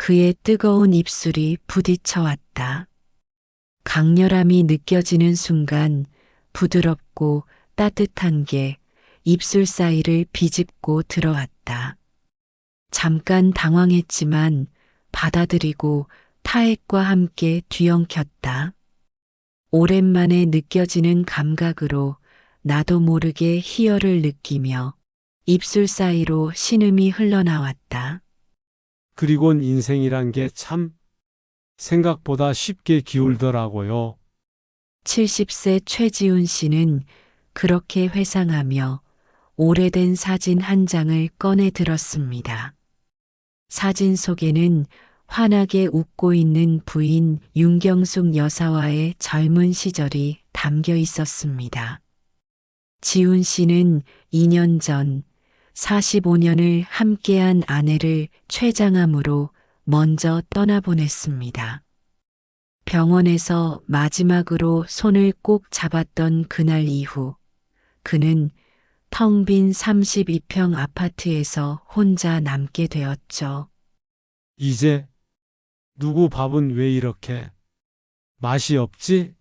그의 뜨거운 입술이 부딪혀 왔다. 강렬함이 느껴지는 순간 부드럽고 따뜻한 게 입술 사이를 비집고 들어왔다. 잠깐 당황했지만 받아들이고 타액과 함께 뒤엉켰다. 오랜만에 느껴지는 감각으로 나도 모르게 희열을 느끼며 입술 사이로 신음이 흘러나왔다. 그리곤 인생이란 게 참 생각보다 쉽게 기울더라고요. 70세 최지훈 씨는 그렇게 회상하며 오래된 사진 한 장을 꺼내 들었습니다. 사진 속에는 환하게 웃고 있는 부인 윤경숙 여사와의 젊은 시절이 담겨 있었습니다. 지훈 씨는 2년 전 45년을 함께한 아내를 췌장암으로 먼저 떠나보냈습니다. 병원에서 마지막으로 손을 꼭 잡았던 그날 이후 그는 텅 빈 32평 아파트에서 혼자 남게 되었죠. 이제 누구 밥은 왜 이렇게 맛이 없지?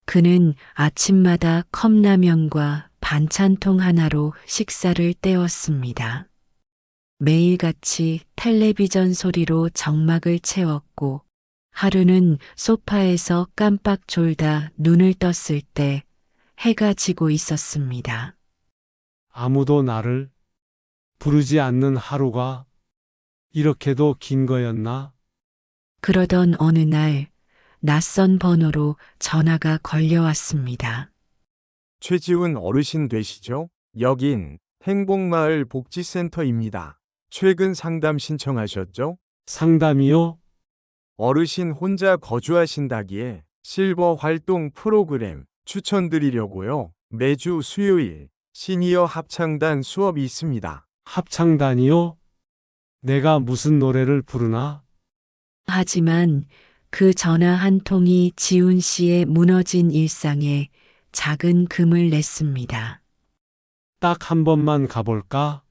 그는 아침마다 컵라면과 반찬통 하나로 식사를 때웠습니다. 매일같이 텔레비전 소리로 정막을 채웠고 하루는 소파에서 깜빡 졸다 눈을 떴을 때 해가 지고 있었습니다. 아무도 나를 부르지 않는 하루가 이렇게도 긴 거였나? 그러던 어느 날 낯선 번호로 전화가 걸려왔습니다. 최지훈 어르신 되시죠? 여긴 행복마을 복지센터입니다. 최근 상담 신청하셨죠? 상담이요? 어르신 혼자 거주하신다기에 실버 활동 프로그램 추천드리려고요. 매주 수요일 시니어 합창단 수업이 있습니다. 합창단이요? 내가 무슨 노래를 부르나? 하지만 그 전화 한 통이 지훈 씨의 무너진 일상에 작은 금을 냈습니다. 딱 한 번만 가볼까?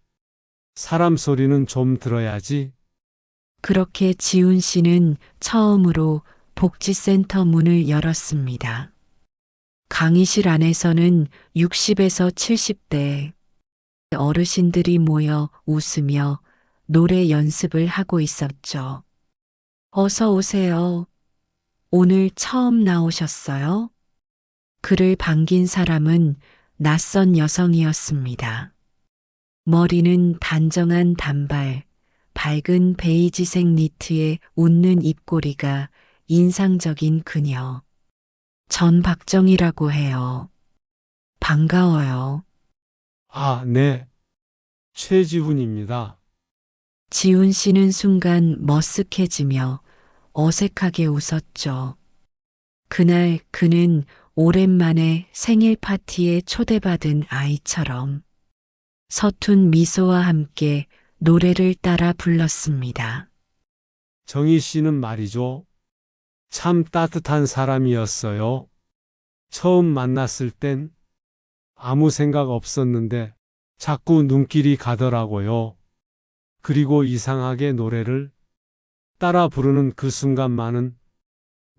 사람 소리는 좀 들어야지. 그렇게 지훈 씨는 처음으로 복지센터 문을 열었습니다. 강의실 안에서는 60에서 70대 어르신들이 모여 웃으며 노래 연습을 하고 있었죠. 어서 오세요. 오늘 처음 나오셨어요? 그를 반긴 사람은 낯선 여성이었습니다. 머리는 단정한 단발, 밝은 베이지색 니트에 웃는 입꼬리가 인상적인 그녀. 전 박정희라고 해요. 반가워요. 아, 네. 최지훈입니다. 지훈 씨는 순간 머쓱해지며 어색하게 웃었죠. 그날 그는 오랜만에 생일 파티에 초대받은 아이처럼 서툰 미소와 함께 노래를 따라 불렀습니다. 정희 씨는 말이죠. 참 따뜻한 사람이었어요. 처음 만났을 땐 아무 생각 없었는데 자꾸 눈길이 가더라고요. 그리고 이상하게 노래를 따라 부르는 그 순간만은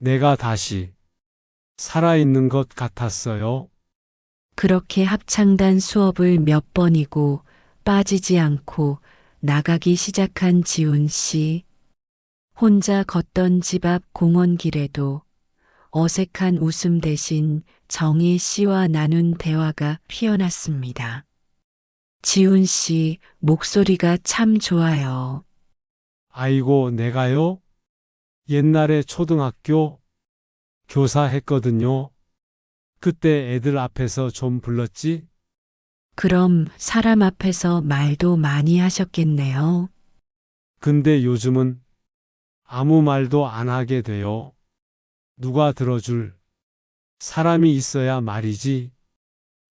내가 다시 살아있는 것 같았어요. 그렇게 합창단 수업을 몇 번이고 빠지지 않고 나가기 시작한 지훈 씨. 혼자 걷던 집 앞 공원길에도 어색한 웃음 대신 정희 씨와 나눈 대화가 피어났습니다. 지훈 씨 목소리가 참 좋아요. 아이고, 내가요? 옛날에 초등학교 교사 했거든요. 그때 애들 앞에서 좀 불렀지? 그럼 사람 앞에서 말도 많이 하셨겠네요. 근데 요즘은 아무 말도 안 하게 돼요. 누가 들어줄 사람이 있어야 말이지.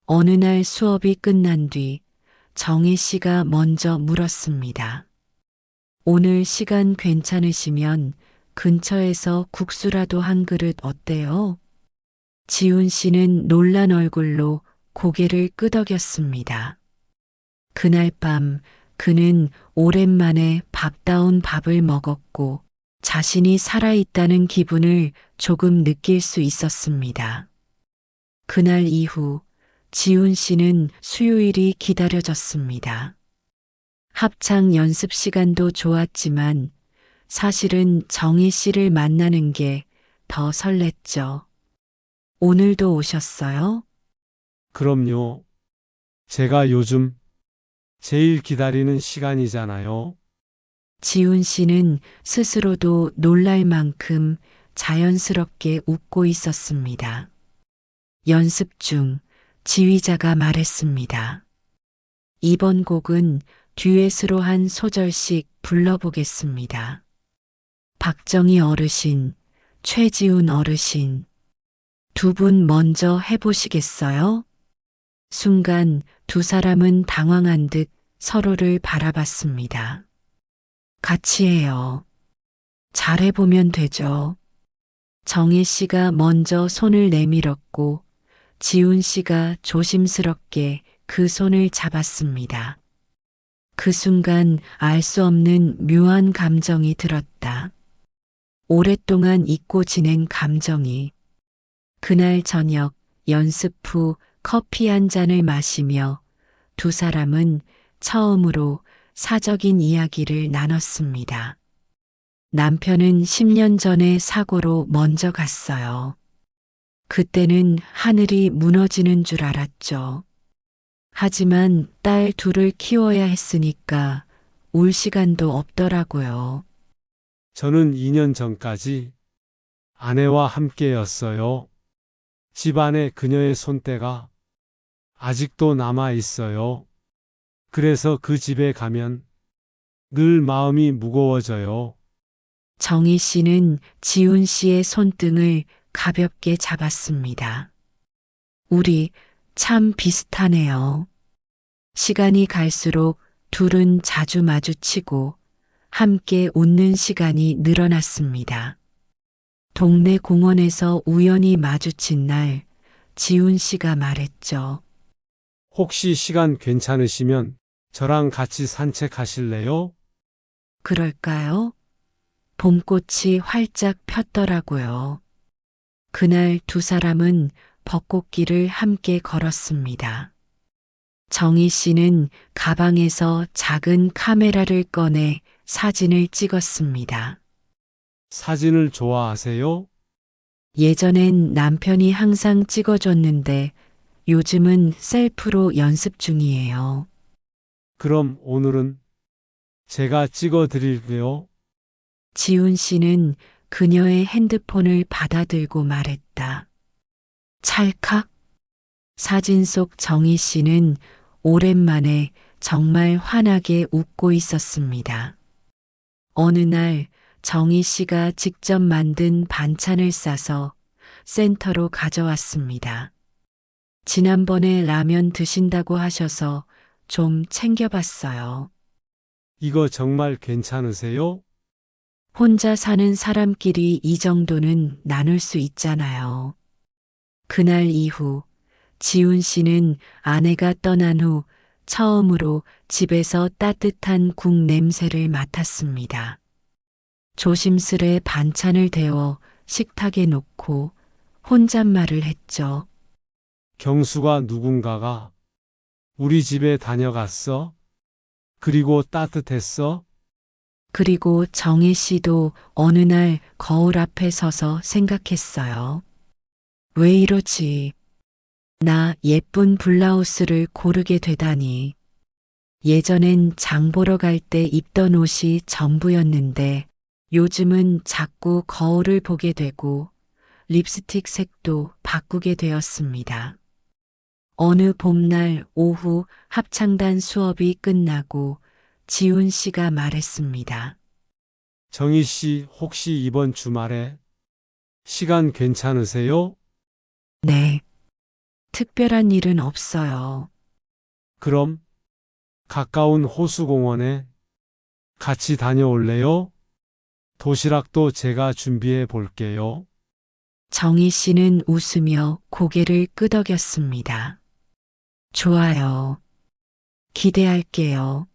어느 날 수업이 끝난 뒤 정희 씨가 먼저 물었습니다. 오늘 시간 괜찮으시면 근처에서 국수라도 한 그릇 어때요? 지훈 씨는 놀란 얼굴로 고개를 끄덕였습니다. 그날 밤 그는 오랜만에 밥다운 밥을 먹었고 자신이 살아있다는 기분을 조금 느낄 수 있었습니다. 그날 이후 지훈 씨는 수요일이 기다려졌습니다. 합창 연습 시간도 좋았지만 사실은 정희 씨를 만나는 게 더 설렜죠. 오늘도 오셨어요? 그럼요. 제가 요즘 제일 기다리는 시간이잖아요. 지훈 씨는 스스로도 놀랄 만큼 자연스럽게 웃고 있었습니다. 연습 중 지휘자가 말했습니다. 이번 곡은 듀엣으로 한 소절씩 불러보겠습니다. 박정희 어르신, 최지훈 어르신, 두 분 먼저 해보시겠어요? 순간 두 사람은 당황한 듯 서로를 바라봤습니다. 같이 해요. 잘해보면 되죠. 정희 씨가 먼저 손을 내밀었고 지훈 씨가 조심스럽게 그 손을 잡았습니다. 그 순간 알 수 없는 묘한 감정이 들었다. 오랫동안 잊고 지낸 감정이. 그날 저녁 연습 후 커피 한 잔을 마시며 두 사람은 처음으로 사적인 이야기를 나눴습니다. 남편은 10년 전에 사고로 먼저 갔어요. 그때는 하늘이 무너지는 줄 알았죠. 하지만 딸 둘을 키워야 했으니까 울 시간도 없더라고요. 저는 2년 전까지 아내와 함께였어요. 집안에 그녀의 손때가 아직도 남아 있어요. 그래서 그 집에 가면 늘 마음이 무거워져요. 정희 씨는 지훈 씨의 손등을 가볍게 잡았습니다. 우리 참 비슷하네요. 시간이 갈수록 둘은 자주 마주치고 함께 웃는 시간이 늘어났습니다. 동네 공원에서 우연히 마주친 날 지훈 씨가 말했죠. 혹시 시간 괜찮으시면 저랑 같이 산책하실래요? 그럴까요? 봄꽃이 활짝 폈더라고요. 그날 두 사람은 벚꽃길을 함께 걸었습니다. 정희 씨는 가방에서 작은 카메라를 꺼내 사진을 찍었습니다. 사진을 좋아하세요? 예전엔 남편이 항상 찍어줬는데 요즘은 셀프로 연습 중이에요. 그럼 오늘은 제가 찍어 드릴게요. 지훈 씨는 그녀의 핸드폰을 받아들고 말했다. 찰칵? 사진 속 정희 씨는 오랜만에 정말 환하게 웃고 있었습니다. 어느 날 정희 씨가 직접 만든 반찬을 싸서 센터로 가져왔습니다. 지난번에 라면 드신다고 하셔서 좀 챙겨봤어요. 이거 정말 괜찮으세요? 혼자 사는 사람끼리 이 정도는 나눌 수 있잖아요. 그날 이후 지훈 씨는 아내가 떠난 후 처음으로 집에서 따뜻한 국 냄새를 맡았습니다. 조심스레 반찬을 데워 식탁에 놓고 혼잣말을 했죠. 경수가 누군가가 우리 집에 다녀갔어? 그리고 따뜻했어? 그리고 정혜 씨도 어느 날 거울 앞에 서서 생각했어요. 왜 이러지? 나 예쁜 블라우스를 고르게 되다니. 예전엔 장 보러 갈 때 입던 옷이 전부였는데 요즘은 자꾸 거울을 보게 되고 립스틱 색도 바꾸게 되었습니다. 어느 봄날 오후 합창단 수업이 끝나고 지훈 씨가 말했습니다. 정희 씨 혹시 이번 주말에 시간 괜찮으세요? 네. 특별한 일은 없어요. 그럼 가까운 호수공원에 같이 다녀올래요? 도시락도 제가 준비해 볼게요. 정희 씨는 웃으며 고개를 끄덕였습니다. 좋아요. 기대할게요.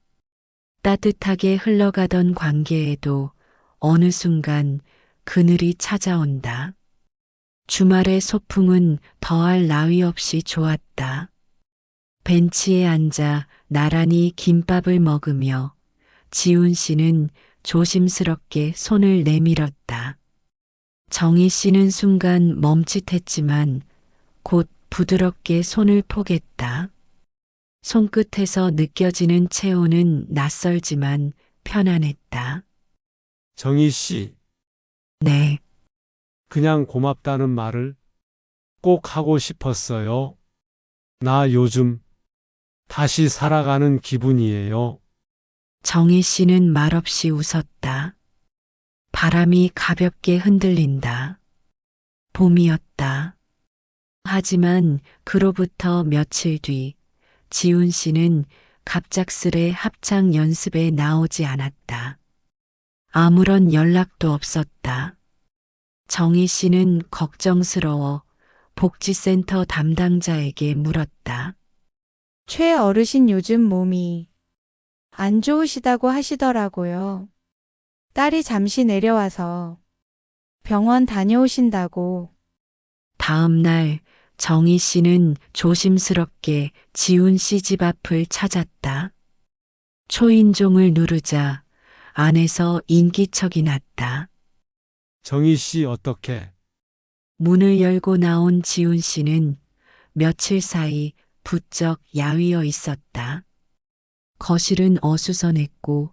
따뜻하게 흘러가던 관계에도 어느 순간 그늘이 찾아온다. 주말의 소풍은 더할 나위 없이 좋았다. 벤치에 앉아 나란히 김밥을 먹으며 지훈 씨는 조심스럽게 손을 내밀었다. 정희 씨는 순간 멈칫했지만 곧 부드럽게 손을 포겠다. 손끝에서 느껴지는 체온은 낯설지만 편안했다. 정희 씨, 네, 그냥 고맙다는 말을 꼭 하고 싶었어요. 나 요즘 다시 살아가는 기분이에요. 정희 씨는 말없이 웃었다. 바람이 가볍게 흔들린다. 봄이었다. 하지만 그로부터 며칠 뒤 지훈 씨는 갑작스레 합창 연습에 나오지 않았다. 아무런 연락도 없었다. 정희 씨는 걱정스러워 복지센터 담당자에게 물었다. 최 어르신 요즘 몸이 안 좋으시다고 하시더라고요. 딸이 잠시 내려와서 병원 다녀오신다고. 다음 날 정희 씨는 조심스럽게 지훈 씨 집 앞을 찾았다. 초인종을 누르자 안에서 인기척이 났다. 정희 씨 어떻게? 문을 열고 나온 지훈 씨는 며칠 사이 부쩍 야위어 있었다. 거실은 어수선했고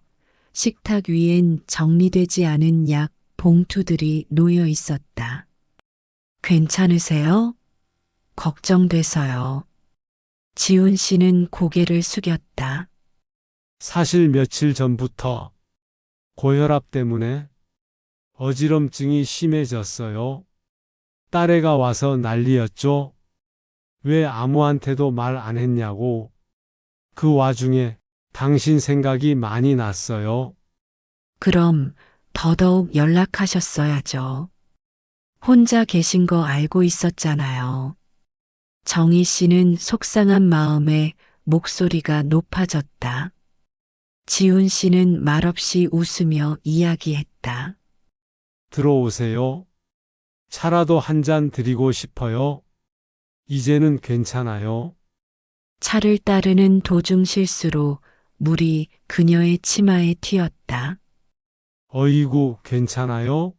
식탁 위엔 정리되지 않은 약 봉투들이 놓여 있었다. 괜찮으세요? 걱정돼서요. 지훈 씨는 고개를 숙였다. 사실 며칠 전부터 고혈압 때문에 어지럼증이 심해졌어요. 딸애가 와서 난리였죠. 왜 아무한테도 말 안 했냐고. 그 와중에 당신 생각이 많이 났어요. 그럼 더더욱 연락하셨어야죠. 혼자 계신 거 알고 있었잖아요. 정희 씨는 속상한 마음에 목소리가 높아졌다. 지훈 씨는 말없이 웃으며 이야기했다. 들어오세요. 차라도 한 잔 드리고 싶어요. 이제는 괜찮아요. 차를 따르는 도중 실수로 물이 그녀의 치마에 튀었다. 어이구, 괜찮아요?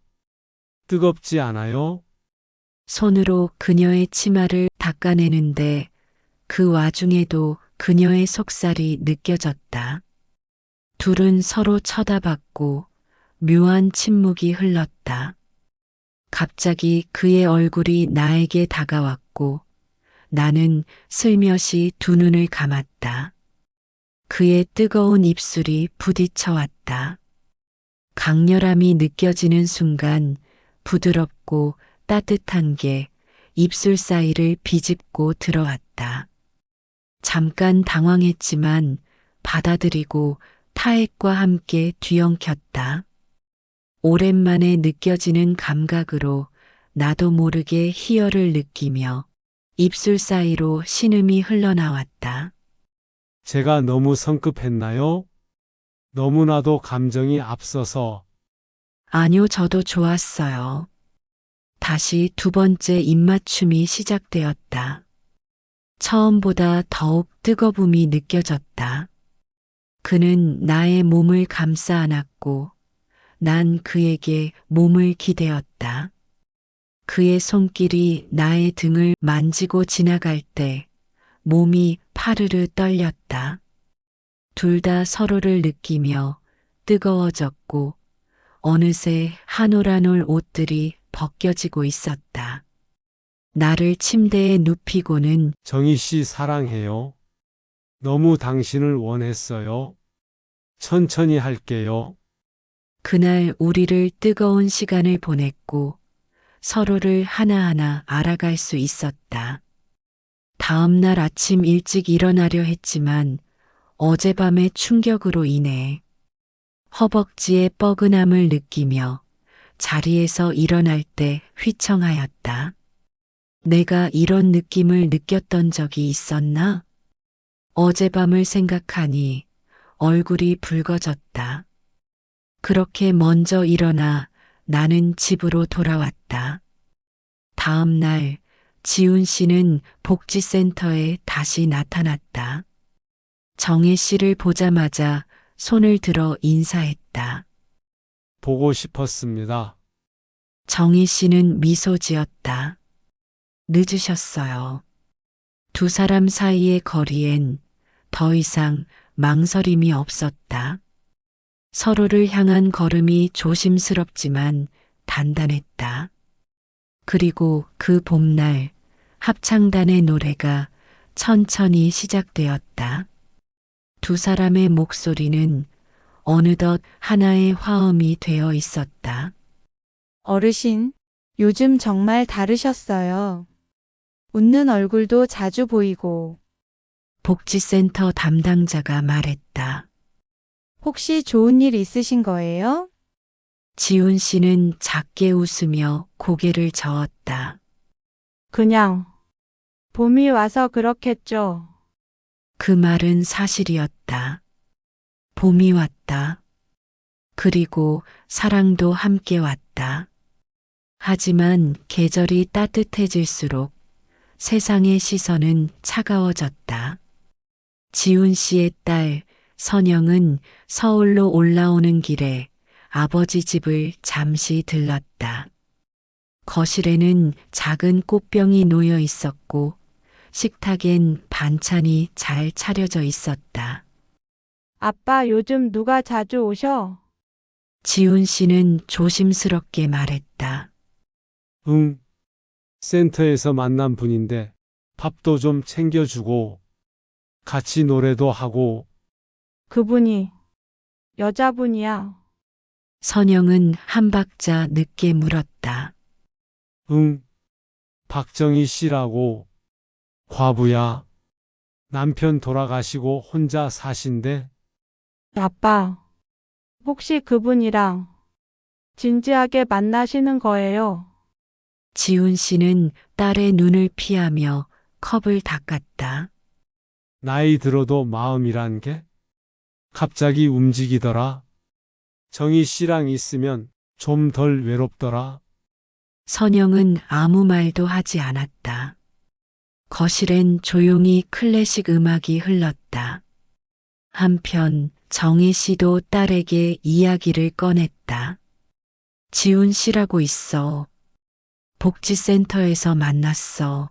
뜨겁지 않아요? 손으로 그녀의 치마를 닦아내는데 그 와중에도 그녀의 속살이 느껴졌다. 둘은 서로 쳐다봤고 묘한 침묵이 흘렀다. 갑자기 그의 얼굴이 나에게 다가왔고 나는 슬며시 두 눈을 감았다. 그의 뜨거운 입술이 부딪혀왔다. 강렬함이 느껴지는 순간 부드럽고 따뜻한 게 입술 사이를 비집고 들어왔다. 잠깐 당황했지만 받아들이고 타액과 함께 뒤엉켰다. 오랜만에 느껴지는 감각으로 나도 모르게 희열을 느끼며 입술 사이로 신음이 흘러나왔다. 제가 너무 성급했나요? 너무나도 감정이 앞서서 아니요, 저도 좋았어요. 다시 두 번째 입맞춤이 시작되었다. 처음보다 더욱 뜨거움이 느껴졌다. 그는 나의 몸을 감싸 안았고 난 그에게 몸을 기대었다. 그의 손길이 나의 등을 만지고 지나갈 때 몸이 파르르 떨렸다. 둘 다 서로를 느끼며 뜨거워졌고 어느새 한 올 한 올 옷들이 벗겨지고 있었다. 나를 침대에 눕히고는 정희 씨 사랑해요. 너무 당신을 원했어요. 천천히 할게요. 그날 우리를 뜨거운 시간을 보냈고 서로를 하나하나 알아갈 수 있었다. 다음 날 아침 일찍 일어나려 했지만 어젯밤의 충격으로 인해 허벅지의 뻐근함을 느끼며 자리에서 일어날 때 휘청하였다. 내가 이런 느낌을 느꼈던 적이 있었나? 어젯밤을 생각하니 얼굴이 붉어졌다. 그렇게 먼저 일어나 나는 집으로 돌아왔다. 다음 날 지훈 씨는 복지센터에 다시 나타났다. 정혜 씨를 보자마자 손을 들어 인사했다. 보고 싶었습니다. 정희 씨는 미소 지었다. 늦으셨어요. 두 사람 사이의 거리엔 더 이상 망설임이 없었다. 서로를 향한 걸음이 조심스럽지만 단단했다. 그리고 그 봄날 합창단의 노래가 천천히 시작되었다. 두 사람의 목소리는 어느덧 하나의 화음이 되어 있었다. 어르신, 요즘 정말 다르셨어요. 웃는 얼굴도 자주 보이고, 복지센터 담당자가 말했다. 혹시 좋은 일 있으신 거예요? 지훈 씨는 작게 웃으며 고개를 저었다. 그냥, 봄이 와서 그렇겠죠. 그 말은 사실이었다. 봄이 왔다. 그리고 사랑도 함께 왔다. 하지만 계절이 따뜻해질수록 세상의 시선은 차가워졌다. 지훈 씨의 딸 선영은 서울로 올라오는 길에 아버지 집을 잠시 들렀다. 거실에는 작은 꽃병이 놓여 있었고 식탁엔 반찬이 잘 차려져 있었다. 아빠 요즘 누가 자주 오셔? 지훈 씨는 조심스럽게 말했다. 응. 센터에서 만난 분인데 밥도 좀 챙겨주고 같이 노래도 하고 그분이 여자분이야. 선영은 한 박자 늦게 물었다. 응. 박정희 씨라고 과부야. 남편 돌아가시고 혼자 사신대. 아빠, 혹시 그분이랑 진지하게 만나시는 거예요? 지훈 씨는 딸의 눈을 피하며 컵을 닦았다. 나이 들어도 마음이란 게 갑자기 움직이더라. 정희 씨랑 있으면 좀 덜 외롭더라. 선영은 아무 말도 하지 않았다. 거실엔 조용히 클래식 음악이 흘렀다. 한편 정희 씨도 딸에게 이야기를 꺼냈다. 지훈 씨라고 있어. 복지센터에서 만났어.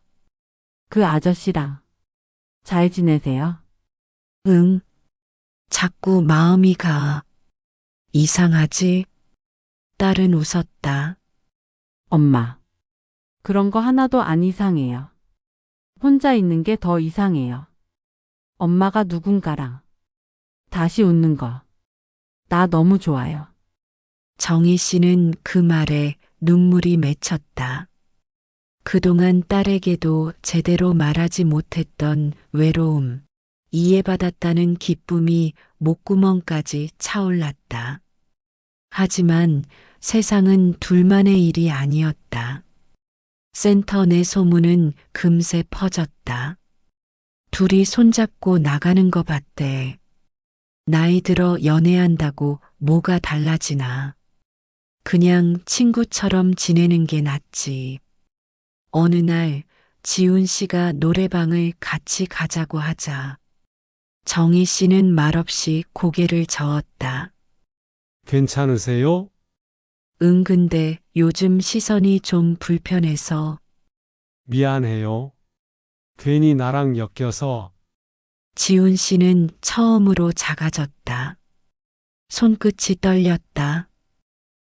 그 아저씨랑 잘 지내세요? 응. 자꾸 마음이 가. 이상하지? 딸은 웃었다. 엄마. 그런 거 하나도 안 이상해요. 혼자 있는 게 더 이상해요. 엄마가 누군가랑 다시 웃는 거. 나 너무 좋아요. 정희 씨는 그 말에 눈물이 맺혔다. 그동안 딸에게도 제대로 말하지 못했던 외로움, 이해받았다는 기쁨이 목구멍까지 차올랐다. 하지만 세상은 둘만의 일이 아니었다. 센터 내 소문은 금세 퍼졌다. 둘이 손잡고 나가는 거 봤대. 나이 들어 연애한다고 뭐가 달라지나. 그냥 친구처럼 지내는 게 낫지. 어느 날 지훈 씨가 노래방을 같이 가자고 하자. 정희 씨는 말없이 고개를 저었다. 괜찮으세요? 응, 근데 요즘 시선이 좀 불편해서. 미안해요. 괜히 나랑 엮여서. 지훈 씨는 처음으로 작아졌다. 손끝이 떨렸다.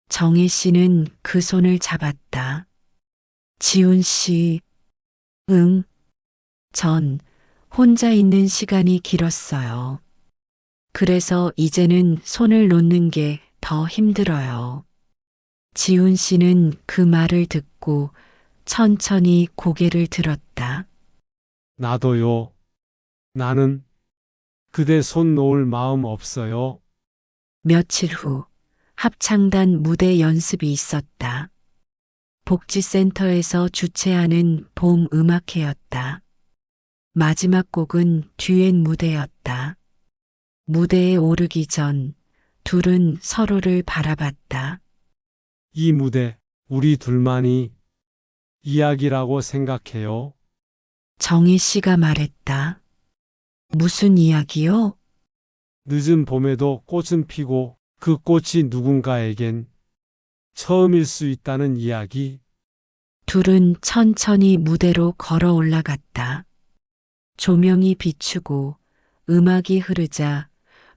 정희 씨는 그 손을 잡았다. 지훈 씨, 응. 전 혼자 있는 시간이 길었어요. 그래서 이제는 손을 놓는 게 더 힘들어요. 지훈 씨는 그 말을 듣고 천천히 고개를 들었다. 나도요. 나는 그대 손 놓을 마음 없어요. 며칠 후 합창단 무대 연습이 있었다. 복지센터에서 주최하는 봄 음악회였다. 마지막 곡은 듀엣 무대였다. 무대에 오르기 전 둘은 서로를 바라봤다. 이 무대, 우리 둘만이 이야기라고 생각해요. 정희 씨가 말했다. 무슨 이야기요? 늦은 봄에도 꽃은 피고 그 꽃이 누군가에겐 처음일 수 있다는 이야기. 둘은 천천히 무대로 걸어 올라갔다. 조명이 비추고 음악이 흐르자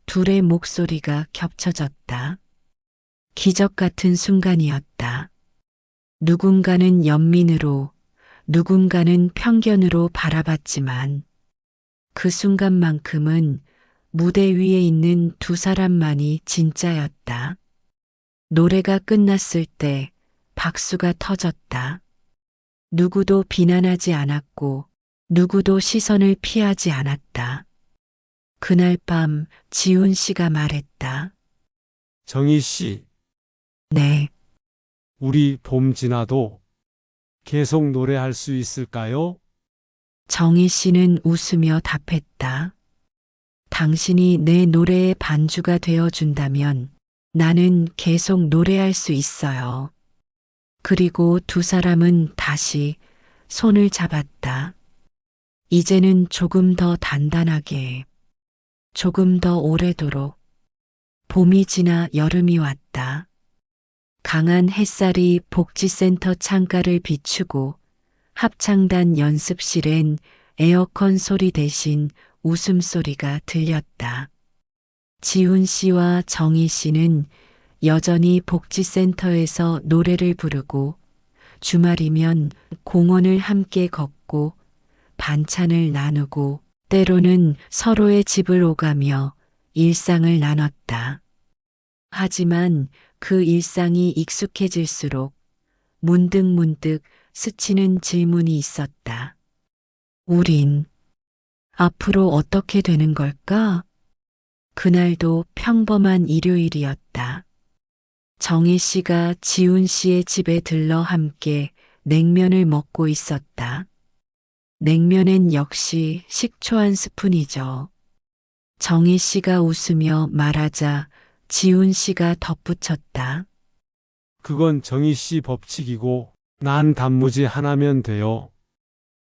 둘의 목소리가 겹쳐졌다. 기적 같은 순간이었다. 누군가는 연민으로, 누군가는 편견으로 바라봤지만 그 순간만큼은 무대 위에 있는 두 사람만이 진짜였다. 노래가 끝났을 때 박수가 터졌다. 누구도 비난하지 않았고 누구도 시선을 피하지 않았다. 그날 밤 지훈 씨가 말했다. 정희 씨, 네, 우리 봄 지나도 계속 노래할 수 있을까요? 정희 씨는 웃으며 답했다. 당신이 내 노래의 반주가 되어준다면 나는 계속 노래할 수 있어요. 그리고 두 사람은 다시 손을 잡았다. 이제는 조금 더 단단하게, 조금 더 오래도록. 봄이 지나 여름이 왔다. 강한 햇살이 복지센터 창가를 비추고 합창단 연습실엔 에어컨 소리 대신 웃음소리가 들렸다. 지훈 씨와 정희 씨는 여전히 복지센터에서 노래를 부르고 주말이면 공원을 함께 걷고 반찬을 나누고 때로는 서로의 집을 오가며 일상을 나눴다. 하지만 그 일상이 익숙해질수록 문득문득 스치는 질문이 있었다. 우린 앞으로 어떻게 되는 걸까? 그날도 평범한 일요일이었다. 정희 씨가 지훈 씨의 집에 들러 함께 냉면을 먹고 있었다. 냉면엔 역시 식초 한 스푼이죠. 정희 씨가 웃으며 말하자 지훈 씨가 덧붙였다. 그건 정희 씨 법칙이고 난 단무지 하나면 돼요.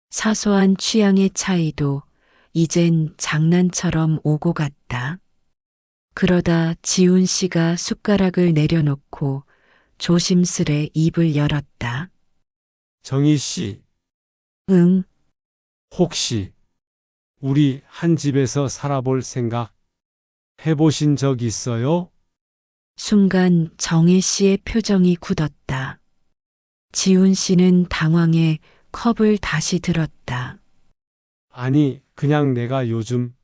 사소한 취향의 차이도 이젠 장난처럼 오고 갔다. 그러다 지훈 씨가 숟가락을 내려놓고 조심스레 입을 열었다. 정희 씨, 응, 혹시 우리 한 집에서 살아볼 생각 해보신 적 있어요? 순간 정혜 씨의 표정이 굳었다. 지훈 씨는 당황해 컵을 다시 들었다. 아니, 그냥 내가 요즘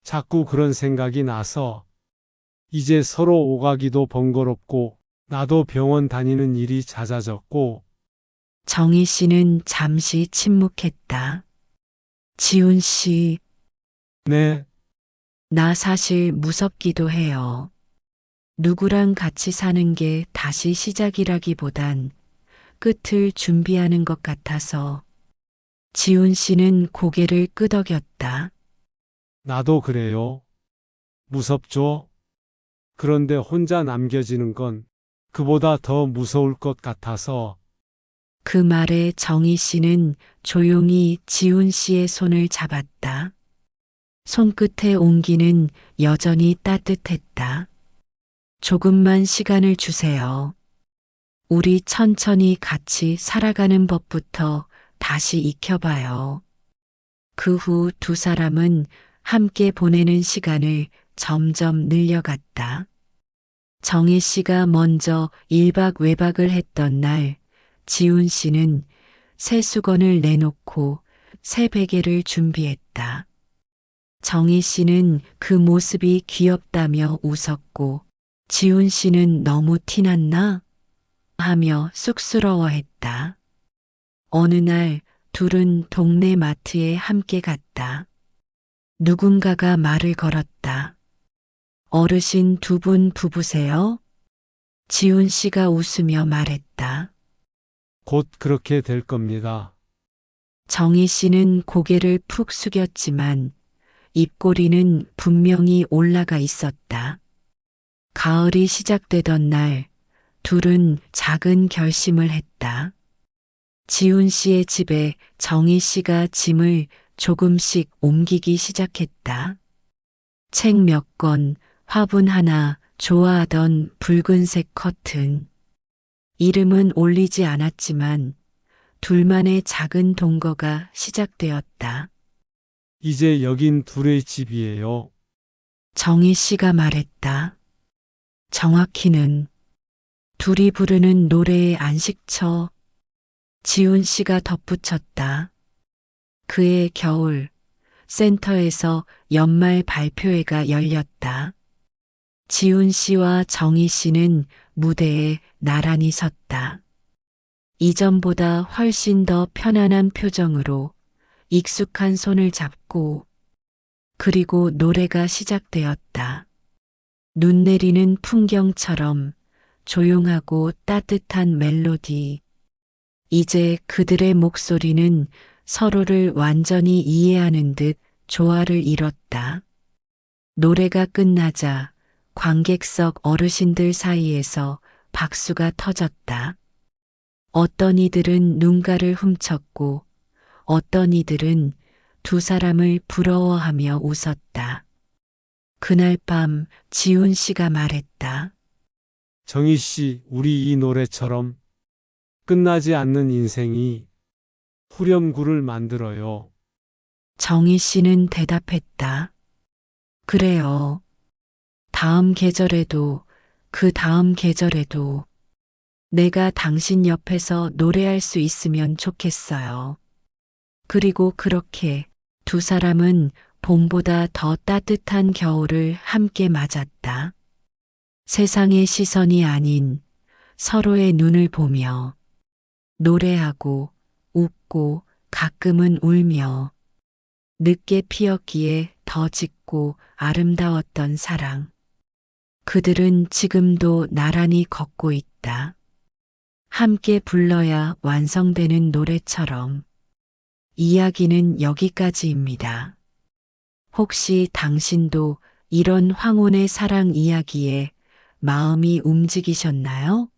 자꾸 그런 생각이 나서 이제 서로 오가기도 번거롭고 나도 병원 다니는 일이 잦아졌고 정희 씨는 잠시 침묵했다. 지훈 씨, 네, 나 사실 무섭기도 해요. 누구랑 같이 사는 게 다시 시작이라기보단 끝을 준비하는 것 같아서. 지훈 씨는 고개를 끄덕였다. 나도 그래요. 무섭죠? 그런데 혼자 남겨지는 건 그보다 더 무서울 것 같아서 그 말에 정희 씨는 조용히 지훈 씨의 손을 잡았다. 손끝의 온기는 여전히 따뜻했다. 조금만 시간을 주세요. 우리 천천히 같이 살아가는 법부터 다시 익혀봐요. 그 후 두 사람은 함께 보내는 시간을 점점 늘려갔다. 정희 씨가 먼저 1박 외박을 했던 날, 지훈 씨는 새 수건을 내놓고 새 베개를 준비했다. 정희 씨는 그 모습이 귀엽다며 웃었고, 지훈 씨는 너무 티났나? 하며 쑥스러워했다. 어느 날 둘은 동네 마트에 함께 갔다. 누군가가 말을 걸었다. 어르신 두 분 부부세요? 지훈 씨가 웃으며 말했다. 곧 그렇게 될 겁니다. 정희 씨는 고개를 푹 숙였지만 입꼬리는 분명히 올라가 있었다. 가을이 시작되던 날, 둘은 작은 결심을 했다. 지훈 씨의 집에 정희 씨가 짐을 조금씩 옮기기 시작했다. 책 몇 권, 화분 하나, 좋아하던 붉은색 커튼. 이름은 올리지 않았지만 둘만의 작은 동거가 시작되었다. 이제 여긴 둘의 집이에요. 정희 씨가 말했다. 정확히는 둘이 부르는 노래의 안식처. 지훈 씨가 덧붙였다. 그해 겨울, 센터에서 연말 발표회가 열렸다. 지훈 씨와 정희 씨는 무대에 나란히 섰다. 이전보다 훨씬 더 편안한 표정으로 익숙한 손을 잡고, 그리고 노래가 시작되었다. 눈 내리는 풍경처럼 조용하고 따뜻한 멜로디. 이제 그들의 목소리는 서로를 완전히 이해하는 듯 조화를 이뤘다. 노래가 끝나자 관객석 어르신들 사이에서 박수가 터졌다. 어떤 이들은 눈가를 훔쳤고 어떤 이들은 두 사람을 부러워하며 웃었다. 그날 밤 지훈 씨가 말했다. 정희 씨, 우리 이 노래처럼 끝나지 않는 인생이 후렴구를 만들어요. 정희 씨는 대답했다. 그래요. 다음 계절에도, 그 다음 계절에도 내가 당신 옆에서 노래할 수 있으면 좋겠어요. 그리고 그렇게 두 사람은 봄보다 더 따뜻한 겨울을 함께 맞았다. 세상의 시선이 아닌 서로의 눈을 보며 노래하고 웃고 가끔은 울며 늦게 피었기에 더 짙고 아름다웠던 사랑. 그들은 지금도 나란히 걷고 있다. 함께 불러야 완성되는 노래처럼. 이야기는 여기까지입니다. 혹시 당신도 이런 황혼의 사랑 이야기에 마음이 움직이셨나요?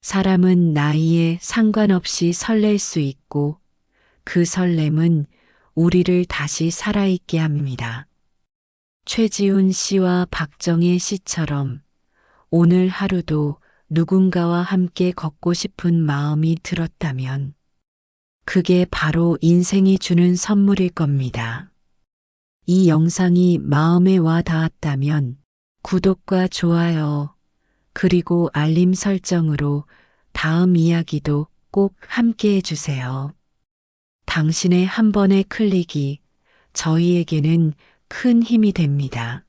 사람은 나이에 상관없이 설렐 수 있고 그 설렘은 우리를 다시 살아있게 합니다. 최지훈 씨와 박정혜 씨처럼 오늘 하루도 누군가와 함께 걷고 싶은 마음이 들었다면 그게 바로 인생이 주는 선물일 겁니다. 이 영상이 마음에 와 닿았다면 구독과 좋아요, 그리고 알림 설정으로 다음 이야기도 꼭 함께 해주세요. 당신의 한 번의 클릭이 저희에게는 큰 힘이 됩니다.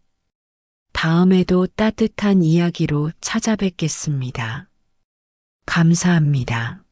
다음에도 따뜻한 이야기로 찾아뵙겠습니다. 감사합니다.